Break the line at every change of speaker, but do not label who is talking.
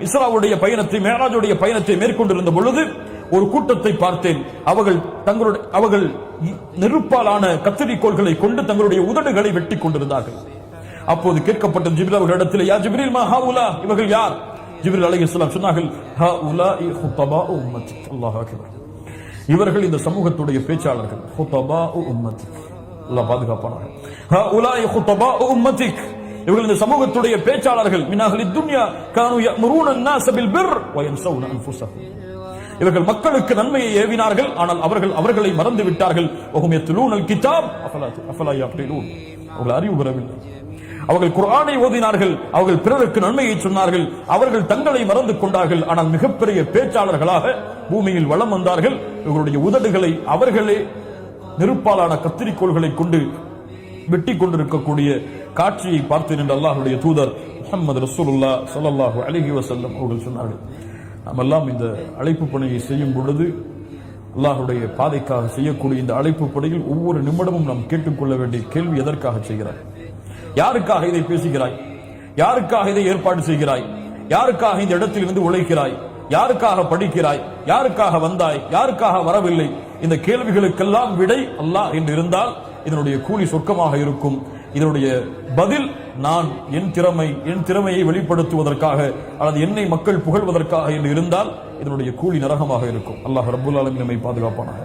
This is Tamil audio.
இஸ்ராவுடைய பயணத்தை, மேராஜுடைய பயணத்தை மேற்கொண்டிருந்த பொழுது ஒரு கூட்டத்தை பார்த்தேன். அவர்கள் நெருப்பாலான கத்தரிக்கோள்களை கொண்டு தங்களுடைய உதடுகளை வெட்டி கொண்டிருந்தார்கள். அப்போது கேட்கப்பட்ட ஜிப்ரீல் அவர்களிடத்தில், யா ஜிப்ரீல் மா ஹாஉலா, இவர்கள் யார்? ஜிப்ரீல் அலைஹிஸ்ஸலாம் சொன்னார்கள், ஹாஉலாஇ ஹுதபாஉ உம்மத்திக். அல்லாஹ் அக்பர். இவர்கள் இந்த சமூகத்துடைய பேச்சாளர்கள். ஹுதபாஉ உம்மத்திக், அல்லாஹ் பாதுகாப்பானாக. ஹாஉலாஇ ஹுதபாஉ உம்மத்திக், இவர்கள் இந்த சமூகத்துடைய பேச்சாளர்கள். மின் அஹ்லித் துன்யா கானூ யஅமுரூன அன்-நாஸ பில் பிர் வ யன்ஸௌன அன்ஃபுஸஹும். இவர்கள் மக்களுக்கு நன்மையை ஏவினார்கள், ஆனால் அவர்களை மறந்து விட்டார்கள். வஹும் யத்லூனல் கிதாப் அஃபலா யஅகிலூன், அவர்கள் அறிவு பெறவில்லை. அவர்கள் குர்ஆனை ஓதினார்கள், அவர்கள் பிறருக்கு நன்மையை சொன்னார்கள், அவர்கள் தங்களை மறந்து கொண்டார்கள். ஆனால் மிகப்பெரிய பேச்சாளர்களாக பூமியில் வலம் வந்தார்கள். இவர்களுடைய உதடுகளை அவர்களே நெருப்பாலான கத்திரிக்கோள்களை கொண்டு வெட்டி கொண்டிருக்கக்கூடிய காட்சியை பார்த்தேன் என்று அல்லாஹ்வுடைய தூதர் முஹம்மது ரசூலுல்லாஹ் ஸல்லல்லாஹு அலைஹி வஸல்லம் அவர்கள் சொன்னார்கள். நாமெல்லாம் இந்த அழைப்பு பணியை செய்யும் பொழுது, அல்லாஹ்வுடைய பாதைக்காக செய்யக்கூடிய இந்த அழைப்பு பணியில் ஒவ்வொரு நிமிடமும் நாம் கேட்டுக்கொள்ள வேண்டிய கேள்வி, எதற்காக செய்கிறாய்? யாருக்காக இதை பேசுகிறாய்? யாருக்காக இதை ஏற்பாடு செய்கிறாய்? யாருக்காக இந்த இடத்தில் இருந்து உழைக்கிறாய்? யாருக்காக படிக்கிறாய்? யாருக்காக வந்தாய்? யாருக்காக வரவில்லை? இந்த கேள்விகளுக்கெல்லாம் விடை அல்லாஹ் என்று இருந்தால் இதனுடைய கூலி சொர்க்கமாக இருக்கும். இதனுடைய பதில், நான் என் திறமையை வெளிப்படுத்துவதற்காக அல்லது என்னை மக்கள் புகழ்வதற்காக என்று இருந்தால் இதனுடைய கூலி நரகமாக இருக்கும். அல்லாஹ் ரப்பல் ஆலமீன் நம்மை பாதுகாப்பானாக.